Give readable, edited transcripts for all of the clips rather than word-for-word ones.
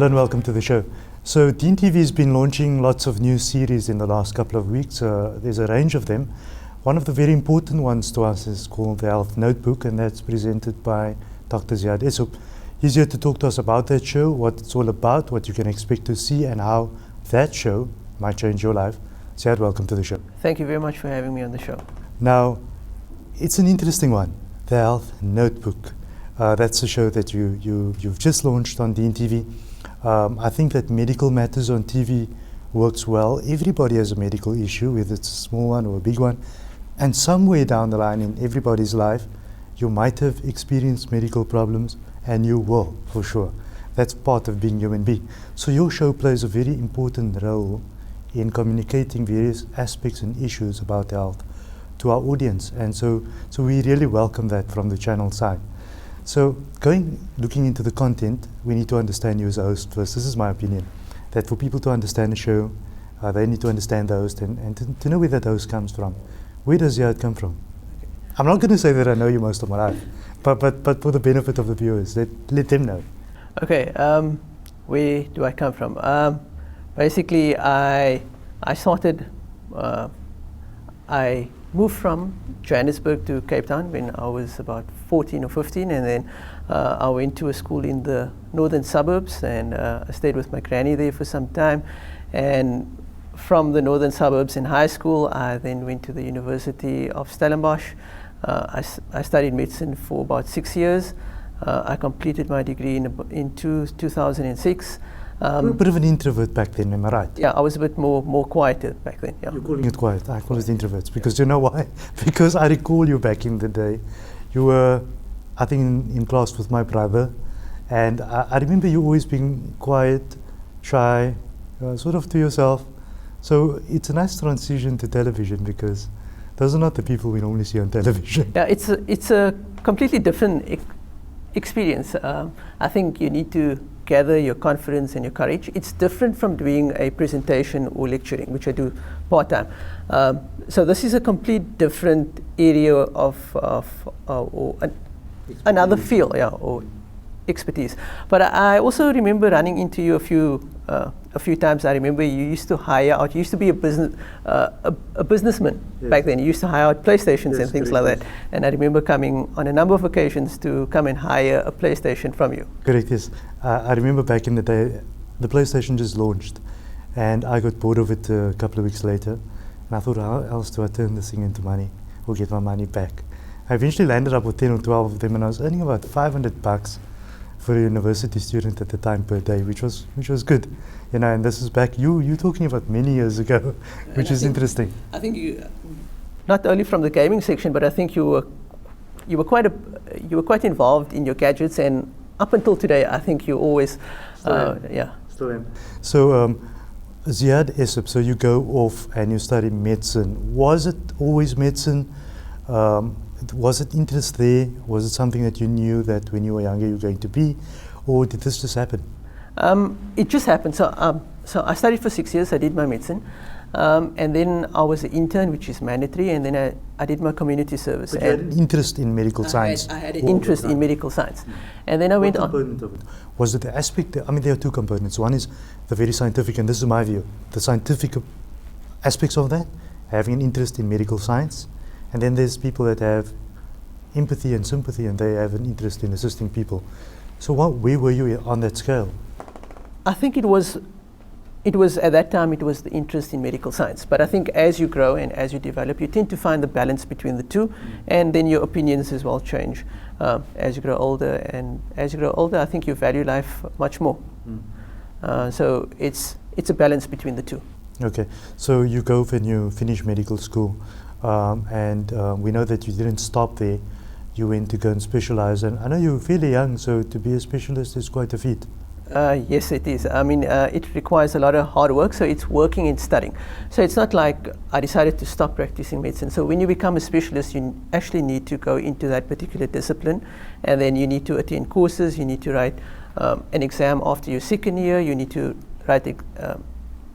Hello and welcome to the show. So Deen TV has been launching lots of new series in the last couple of weeks. There's a range of them. One of the very important ones to us is called the Health Notebook, and that's presented by Dr. Ziyaad Essop. He's here to talk to us about that show, what it's all about, what you can expect to see, and how that show might change your life. Ziyaad, welcome to the show. Thank you very much for having me on the show. Now, it's an interesting one, the Health Notebook. That's a show that you've just launched on Deen TV. I think that medical matters on TV works well. Everybody has a medical issue, whether it's a small one or a big one. And somewhere down the line in everybody's life, you might have experienced medical problems, and you will, for sure. That's part of being human being. So your show plays a very important role in communicating various aspects and issues about health to our audience. And so we really welcome that from the channel side. So looking into the content, we need to understand you as a host first. This is my opinion, that for people to understand the show, they need to understand the host and to know where that host comes from. Where does Ziyaad come from? I'm not going to say that I know you most of my life, but for the benefit of the viewers, let them know. Okay, where do I come from? Basically, I moved from Johannesburg to Cape Town when I was about 14 or 15, and then I went to a school in the northern suburbs, and I stayed with my granny there for some time. And from the northern suburbs in high school, I then went to the University of Stellenbosch. I studied medicine for about 6 years. I completed my degree in 2006. You were a bit of an introvert back then, am I right? Yeah, I was a bit more quieter back then. Yeah. You're calling it quiet. I call it introverts, because you know why? Because I recall you back in the day. You were, I think, in class with my brother, and I remember you always being quiet, shy, sort of to yourself. So it's a nice transition to television, because those are not the people we normally see on television. Yeah, it's a completely different experience. I think you need to gather your confidence and your courage. It's different from doing a presentation or lecturing, which I do part-time. So this is a complete different area another field, yeah, or expertise. But I also remember running into you a few times. I remember you used to hire out. You used to be a businessman. Yes. Back then. You used to hire out PlayStations, yes, and things like that. And I remember coming on a number of occasions to come and hire a PlayStation from you. Correct. Yes, I remember back in the day, the PlayStation just launched, and I got bored of it a couple of weeks later, and I thought, how else do I turn this thing into money or get my money back? I eventually landed up with 10 or 12 of them, and I was earning about $500 for a university student at the time per day, which was good, you know. And this is back you talking about many years ago, which is interesting. I think you, not only from the gaming section, but I think you were quite involved in your gadgets, and up until today, I think you always, Still am. So Ziyaad Essop, so you go off and you study medicine. Was it always medicine? Was it interest there? Was it something that you knew that when you were younger you were going to be, or did this just happen? It just happened. So I studied for 6 years. I did my medicine, and then I was an intern, which is mandatory, and then I did my community service. But you had an interest in medical science. I had an interest in medical science, and then I went on. What component of it? Was it the aspect? I mean, there are two components. One is the very scientific, and this is my view, the scientific aspects of that, having an interest in medical science. And then there's people that have empathy and sympathy, and they have an interest in assisting people. So where were you on that scale? I think it was at that time, it was the interest in medical science. But I think as you grow and as you develop, you tend to find the balance between the two, and then your opinions as well change as you grow older. And as you grow older, I think you value life much more. So it's a balance between the two. Okay, so you go and you finish medical school. And we know that you didn't stop there. You went to go and specialize, and I know you're fairly young, so to be a specialist is quite a feat. Yes, it is. I mean, it requires a lot of hard work, so it's working and studying. So it's not like I decided to stop practicing medicine. So when you become a specialist, you actually need to go into that particular discipline, and then you need to attend courses, you need to write an exam after your second year, you need to write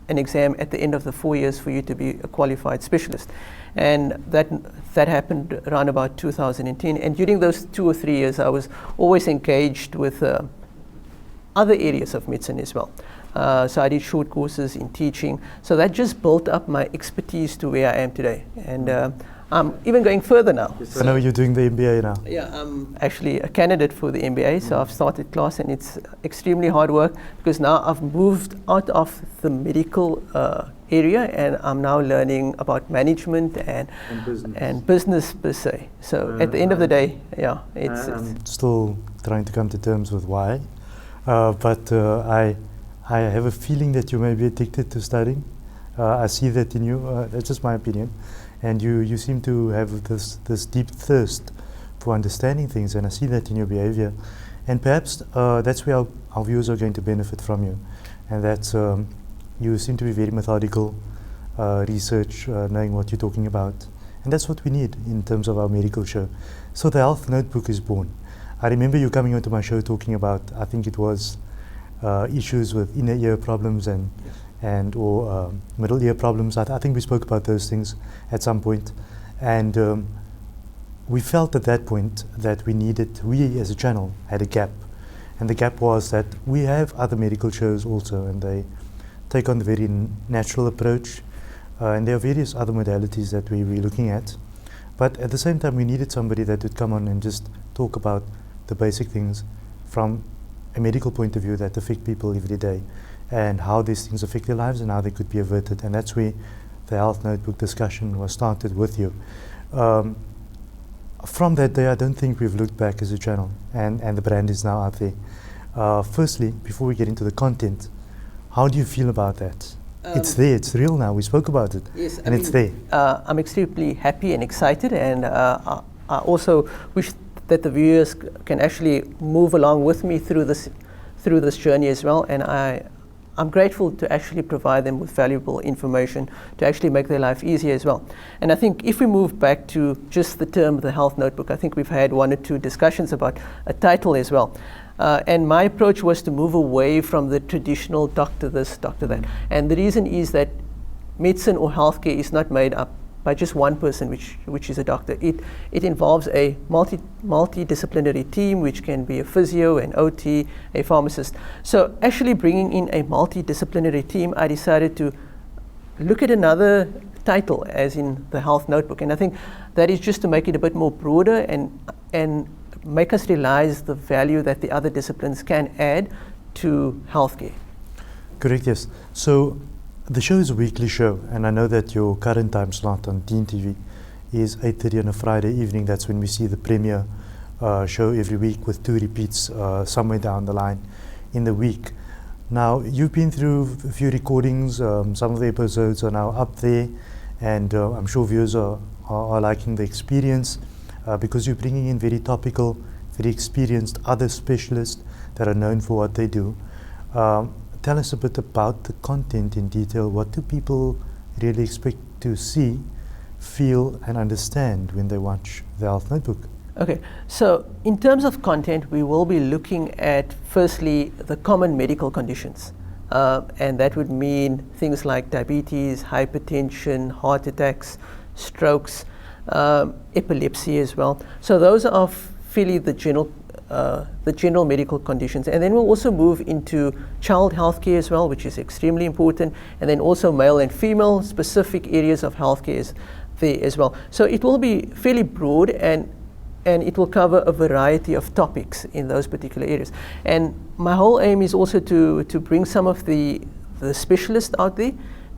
an exam at the end of the 4 years for you to be a qualified specialist. And that happened around about 2010. And during those 2 or 3 years, I was always engaged with other areas of medicine as well. So I did short courses in teaching. So that just built up my expertise to where I am today. And I'm even going further now. I know you're doing the MBA now. Yeah, I'm actually a candidate for the MBA. So I've started class, and it's extremely hard work because now I've moved out of the medical area, and I'm now learning about management and business per se. So at the end of the day, yeah, it's still trying to come to terms with why, but I have a feeling that you may be addicted to studying. I see that in you. That's just my opinion, and you seem to have this deep thirst for understanding things, and I see that in your behavior, and perhaps that's where our viewers are going to benefit from you, and that's you seem to be very methodical, research, knowing what you're talking about, and that's what we need in terms of our medical show. So the Health Notebook is born. I remember you coming onto my show talking about, I think it was issues with inner ear problems or middle ear problems. I think we spoke about those things at some point, and we felt at that point that we as a channel had a gap, and the gap was that we have other medical shows also, and they take on the very natural approach, and there are various other modalities that we're looking at, but at the same time we needed somebody that would come on and just talk about the basic things from a medical point of view that affect people every day, and how these things affect their lives and how they could be averted. And that's where the Health Notebook discussion was started with you. From that day, I don't think we've looked back as a channel, and the brand is now out there. Firstly, before we get into the content, how do you feel about that? It's there, it's real now, we spoke about it, yes, and it's there. I'm extremely happy and excited, and I also wish that the viewers can actually move along with me through this journey as well, and I'm grateful to actually provide them with valuable information to actually make their life easier as well. And I think if we move back to just the term the Health Notebook, I think we've had one or two discussions about a title as well. And my approach was to move away from the traditional doctor this, doctor that. And the reason is that medicine or healthcare is not made up by just one person, which is a doctor. It involves a multidisciplinary team, which can be a physio, an OT, a pharmacist. So actually bringing in a multidisciplinary team, I decided to look at another title, as in the Health Notebook. And I think that is just to make it a bit more broader and make us realize the value that the other disciplines can add to healthcare. Correct, yes. So the show is a weekly show, and I know that your current time slot on Deen TV is 8:30 on a Friday evening. That's when we see the premiere show every week, with 2 repeats somewhere down the line in the week. Now, you've been through a few recordings. Some of the episodes are now up there, and I'm sure viewers are liking the experience because you're bringing in very topical, very experienced other specialists that are known for what they do. Tell us a bit about the content in detail. What do people really expect to see, feel, and understand when they watch the Health Notebook? Okay, so in terms of content, we will be looking at, firstly, the common medical conditions. And that would mean things like diabetes, hypertension, heart attacks, strokes, epilepsy as well. So those are fairly the general medical conditions. And then we'll also move into child healthcare as well, which is extremely important. And then also male and female specific areas of healthcare is there as well. So it will be fairly broad, and it will cover a variety of topics in those particular areas. And my whole aim is also to bring some of the specialists out there,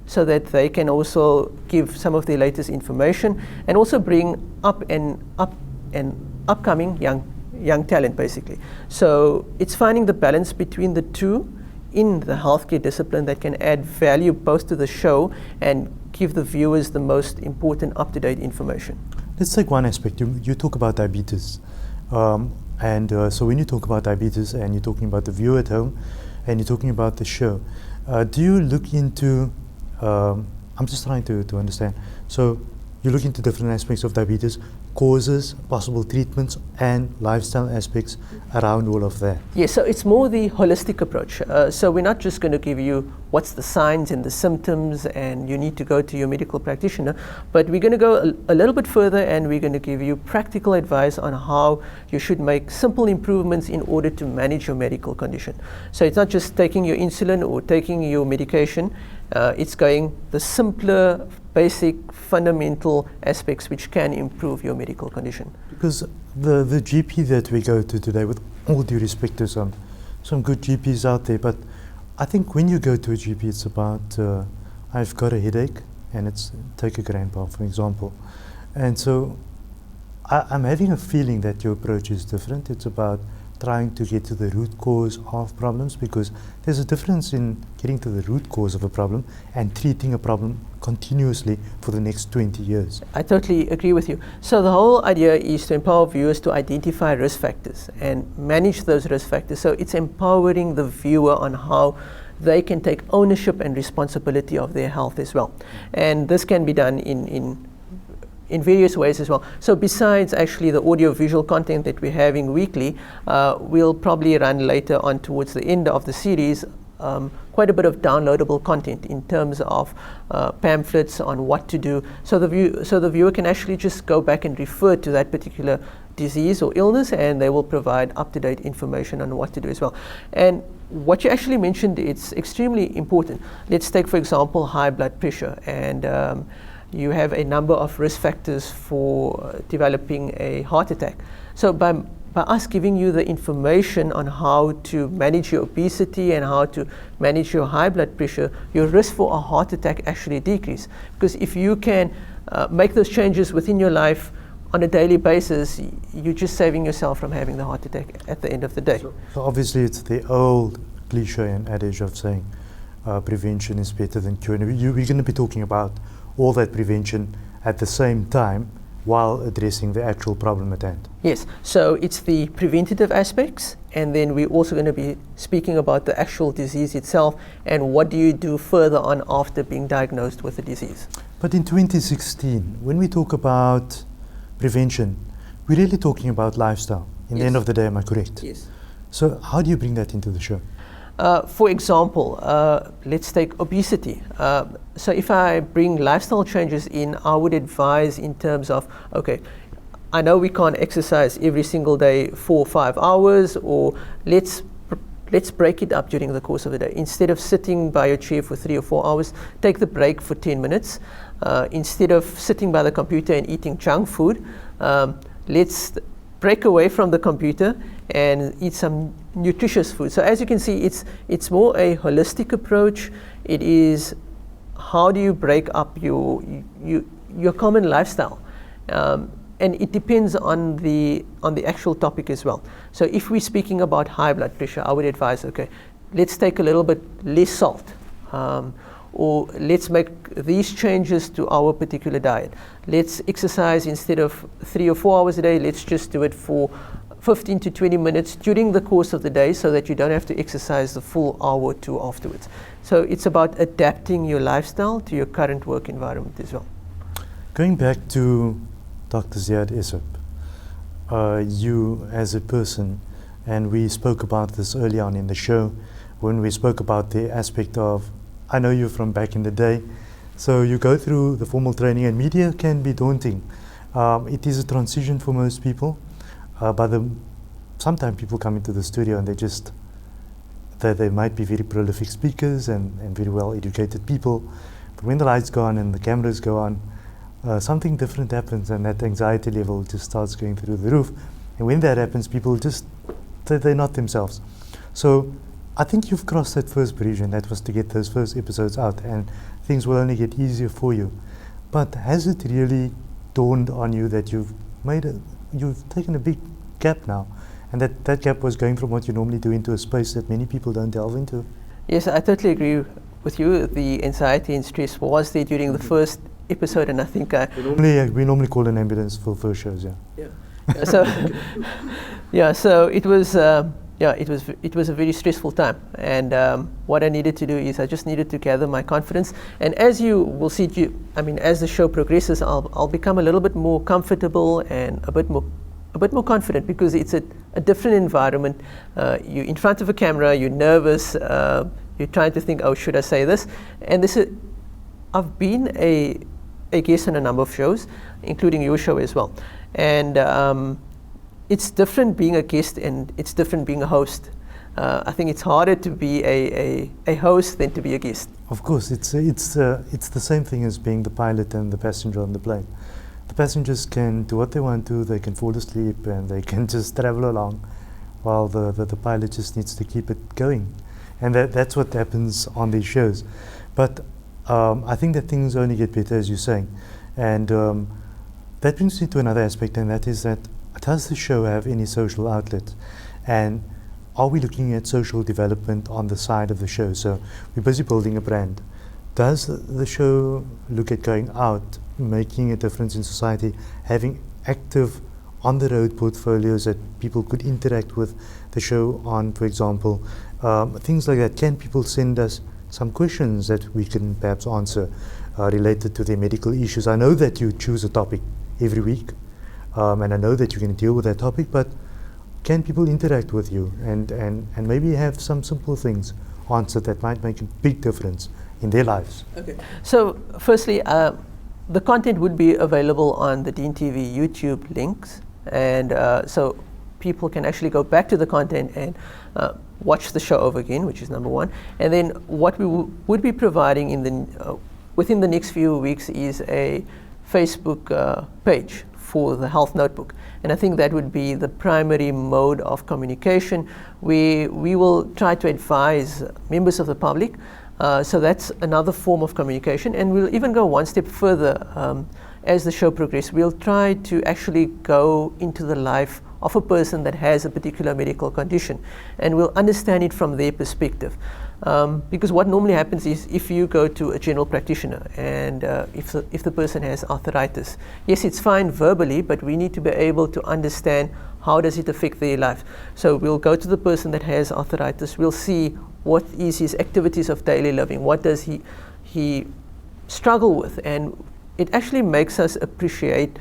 so that they can also give some of the latest information, and also bring up and upcoming young talent, basically. So it's finding the balance between the two in the healthcare discipline that can add value both to the show and give the viewers the most important up-to-date information. Let's take one aspect. You talk about diabetes, so when you talk about diabetes and you're talking about the viewer at home and you're talking about the show, do you look into, I'm just trying to understand, so you look into different aspects of diabetes, causes, possible treatments, and lifestyle aspects around all of that. Yes, so it's more the holistic approach. So we're not just going to give you what's the signs and the symptoms and you need to go to your medical practitioner, but we're going to go a little bit further and we're going to give you practical advice on how you should make simple improvements in order to manage your medical condition. So it's not just taking your insulin or taking your medication, it's going the simpler, basic, fundamental aspects which can improve your medical condition. Because the GP that we go to today, with all due respect to some good GPs out there, but I think when you go to a GP, it's about, I've got a headache, and it's, take a grandpa, for example. And so I'm having a feeling that your approach is different. It's about trying to get to the root cause of problems, because there's a difference in getting to the root cause of a problem and treating a problem continuously for the next 20 years. I totally agree with you. So the whole idea is to empower viewers to identify risk factors and manage those risk factors. So it's empowering the viewer on how they can take ownership and responsibility of their health as well. And this can be done in various ways as well. So besides actually the audio-visual content that we're having weekly, we'll probably run later on towards the end of the series quite a bit of downloadable content in terms of pamphlets on what to do. So the viewer can actually just go back and refer to that particular disease or illness, and they will provide up-to-date information on what to do as well. And what you actually mentioned, it's extremely important. Let's take, for example, high blood pressure, and you have a number of risk factors for developing a heart attack. So by us giving you the information on how to manage your obesity and how to manage your high blood pressure, your risk for a heart attack actually decrease. Because if you can make those changes within your life on a daily basis, you're just saving yourself from having the heart attack at the end of the day. So obviously it's the old cliche and adage of saying prevention is better than cure. And we're going to be talking about all that prevention at the same time while addressing the actual problem at hand. Yes, so it's the preventative aspects, and then we're also going to be speaking about the actual disease itself and what do you do further on after being diagnosed with the disease. But in 2016, when we talk about prevention, we're really talking about lifestyle. In the end of the day, am I correct? Yes. So how do you bring that into the show? For example, let's take obesity. So if I bring lifestyle changes in, I would advise in terms of, okay, I know we can't exercise every single day 4 or 5 hours, or let's break it up during the course of the day. Instead of sitting by your chair for 3 or 4 hours, take the break for 10 minutes. Instead of sitting by the computer and eating junk food, let's break away from the computer and eat some nutritious food. So as you can see, it's more a holistic approach. It is how do you break up your common lifestyle, and it depends on the actual topic as well. So if we're speaking about high blood pressure, I would advise, okay, let's take a little bit less salt, or let's make these changes to our particular diet. Let's exercise instead of 3 or 4 hours a day, let's just do it for 15 to 20 minutes during the course of the day so that you don't have to exercise the full hour or two afterwards. So it's about adapting your lifestyle to your current work environment as well. Going back to Dr. Ziyaad Essop, you as a person, and we spoke about this early on in the show when we spoke about the aspect of, I know you from back in the day, so you go through the formal training, and media can be daunting. It is a transition for most people, but sometimes people come into the studio and they might be very prolific speakers and very well educated people, but when the lights go on and the cameras go on, something different happens, and that anxiety level just starts going through the roof. And when that happens, people just, they're not themselves. So I think you've crossed that first bridge, and that was to get those first episodes out, and things will only get easier for you. But has it really dawned on you that you've taken a big gap now, and that gap was going from what you normally do into a space that many people don't delve into? Yes, I totally agree with you. The anxiety and stress was there during the first episode, and I think we normally call an ambulance for first shows. So yeah, so it was yeah, it was a very stressful time, and what I needed to do is I just needed to gather my confidence. And as you will see, as the show progresses, I'll become a little bit more comfortable and a bit more confident, because it's a different environment. You're in front of a camera, you're nervous, you're trying to think, oh, should I say this? And I've been a guest on a number of shows, including your show as well, and it's different being a guest and it's different being a host. I think it's harder to be a host than to be a guest. Of course, it's the same thing as being the pilot and the passenger on the plane. The passengers can do what they want to, they can fall asleep and they can just travel along, while the pilot just needs to keep it going. And that's what happens on these shows. But I think that things only get better, as you're saying. And that brings me to another aspect, and that is that, does the show have any social outlet? And are we looking at social development on the side of the show? So we're busy building a brand. Does the show look at going out, making a difference in society, having active on-the-road portfolios that people could interact with the show on, for example, things like that? Can people send us some questions that we can perhaps answer related to their medical issues? I know that you choose a topic every week, and I know that you're going to deal with that topic, but can people interact with you and maybe have some simple things answered that might make a big difference in their lives? Okay. So firstly, the content would be available on the Deen TV YouTube links, and so people can actually go back to the content and watch the show over again, which is number one. And then what we would be providing within the next few weeks is a Facebook page for the Health Notebook. And I think that would be the primary mode of communication. We will try to advise members of the public. So that's another form of communication. And we'll even go one step further as the show progresses. We'll try to actually go into the life of a person that has a particular medical condition, and we'll understand it from their perspective. Because what normally happens is, if you go to a general practitioner and if the person has arthritis, yes, it's fine verbally, but we need to be able to understand how does it affect their life. So we'll go to the person that has arthritis, we'll see what is his activities of daily living, what does he struggle with, and it actually makes us appreciate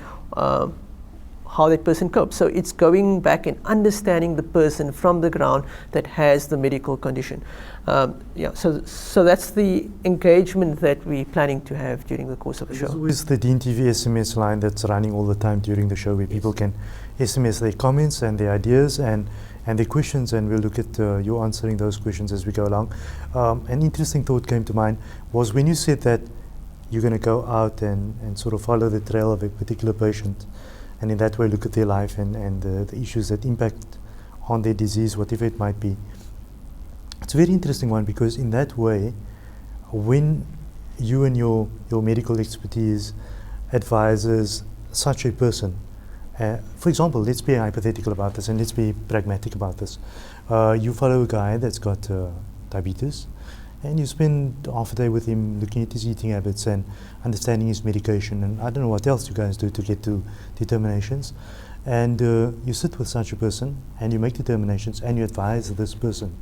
how that person copes. So it's going back and understanding the person from the ground that has the medical condition. So that's the engagement that we're planning to have during the course of the show. There's always the Deen TV SMS line that's running all the time during the show, where people can SMS their comments and their ideas and their questions, and we'll look at you answering those questions as we go along. An interesting thought came to mind was when you said that you're going to go out and sort of follow the trail of a particular patient, and in that way look at their life and the issues that impact on their disease, whatever it might be. It's a very interesting one, because in that way, when you and your medical expertise advises such a person, for example, let's be hypothetical about this and let's be pragmatic about this. You follow a guy that's got diabetes, and you spend half a day with him looking at his eating habits and understanding his medication, and I don't know what else you guys do to get to determinations. And you sit with such a person and you make determinations and you advise this person.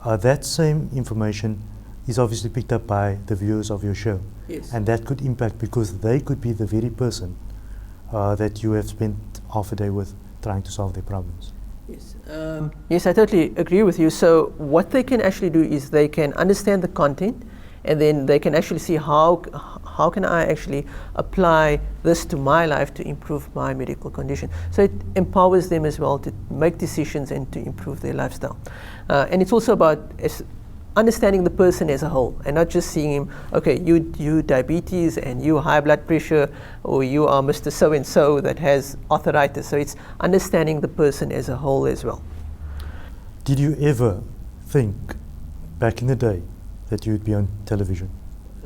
That same information is obviously picked up by the viewers of your show. Yes. And that could impact, because they could be the very person that you have spent half a day with trying to solve their problems. Yes. Yes, I totally agree with you. So what they can actually do is they can understand the content, and then they can actually see how can I actually apply this to my life to improve my medical condition. So it empowers them as well to make decisions and to improve their lifestyle. And it's also about understanding the person as a whole, and not just seeing him, okay, you diabetes and you high blood pressure, or you are Mr. So-and-so that has arthritis. So it's understanding the person as a whole as well. Did you ever think back in the day that you'd be on television?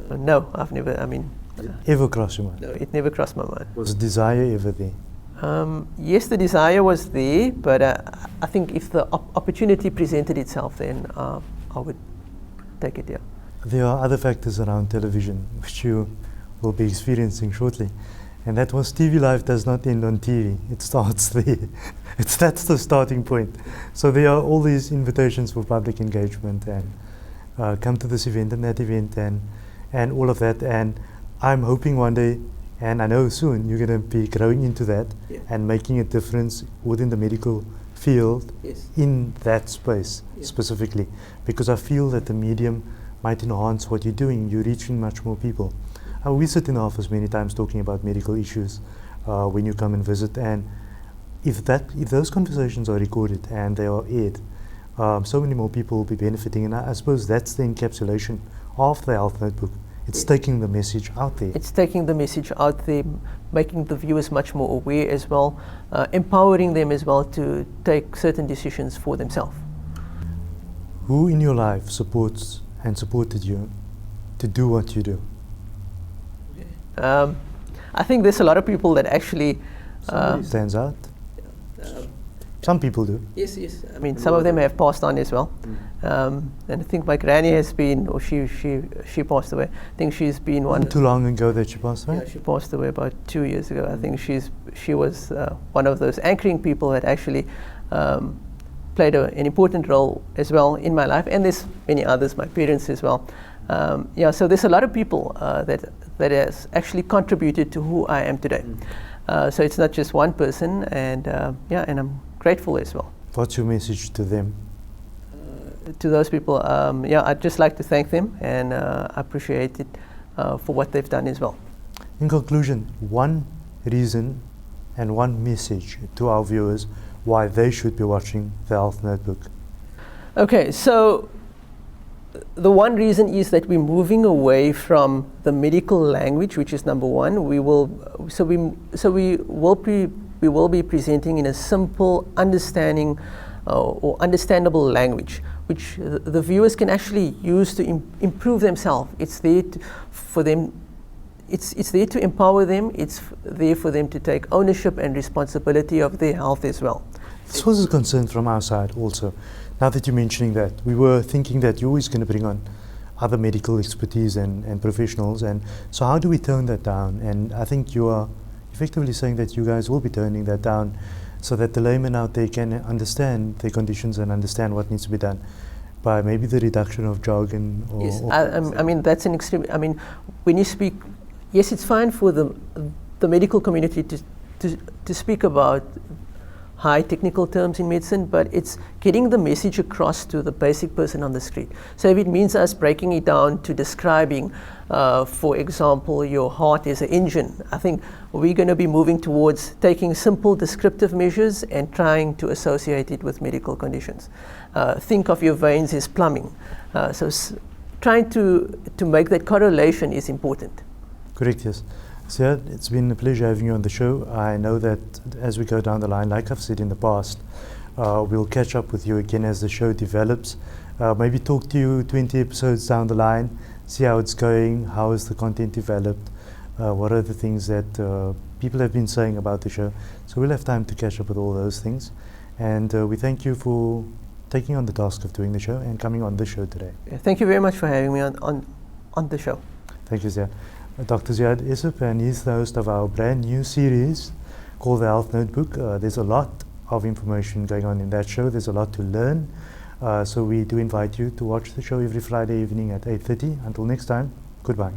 No, I've never, Did it ever cross your mind? no, it never crossed my mind. Was desire ever there? Yes, the desire was there, but I think if the opportunity presented itself, then I would take it, yeah. There are other factors around television which you will be experiencing shortly. And that was TV life does not end on TV. It starts there. That's the starting point. So there are all these invitations for public engagement and come to this event and that event and all of that. And I'm hoping one day, and I know soon, you're going to be growing into that and making a difference within the medical field in that space specifically. Because I feel that the medium might enhance what you're doing. You're reaching much more people. We sit in the office many times talking about medical issues when you come and visit, and if those conversations are recorded and they are aired, so many more people will be benefiting. And I suppose that's the encapsulation of the Health Notebook. It's taking the message out there. It's taking the message out there, making the viewers much more aware as well, empowering them as well to take certain decisions for themselves. Who in your life supports and supported you to do what you do? I think there's a lot of people that actually stands out. Some people do. Yes. I mean, some of them have passed on as well. And I think my granny has been, or she passed away. I think she's been one. Too long ago that she passed away? Yeah, she passed away about 2 years ago. I think she was one of those anchoring people that actually played an important role as well in my life. And there's many others, my parents as well. So there's a lot of people that has actually contributed to who I am today. So it's not just one person, and and I'm grateful as well. What's your message to them? To those people, I'd just like to thank them and appreciate it for what they've done as well. In conclusion, one reason and one message to our viewers why they should be watching the Health Notebook. Okay, so the one reason is that we're moving away from the medical language, which is number one. We will be presenting in a simple, understanding or understandable language, which the viewers can actually use to improve themselves. It's there for them. It's there to empower them. It's there for them to take ownership and responsibility of their health as well. This was a concern from our side also. Now that you're mentioning that, we were thinking that you're always going to bring on other medical expertise and professionals, and so how do we tone that down? And I think you are effectively saying that you guys will be toning that down so that the layman out there can understand their conditions and understand what needs to be done by maybe the reduction of jargon. Yes, I mean that's an extreme. I mean, when you speak, yes, it's fine for the medical community to speak about high technical terms in medicine, but it's getting the message across to the basic person on the street. So if it means us breaking it down to describing, for example, your heart as an engine, I think we're going to be moving towards taking simple descriptive measures and trying to associate it with medical conditions. Think of your veins as plumbing. Trying to make that correlation is important. Correct, yes. Ziyaad, it's been a pleasure having you on the show. I know that as we go down the line, like I've said in the past, we'll catch up with you again as the show develops. Maybe talk to you 20 episodes down the line, see how it's going, how is the content developed, what are the things that people have been saying about the show. So we'll have time to catch up with all those things. And we thank you for taking on the task of doing the show and coming on the show today. Thank you very much for having me on the show. Thank you, Ziyaad. Dr. Ziyaad Essop, and he's the host of our brand new series called The Health Notebook. There's a lot of information going on in that show. There's a lot to learn. So we do invite you to watch the show every Friday evening at 8:30. Until next time, goodbye.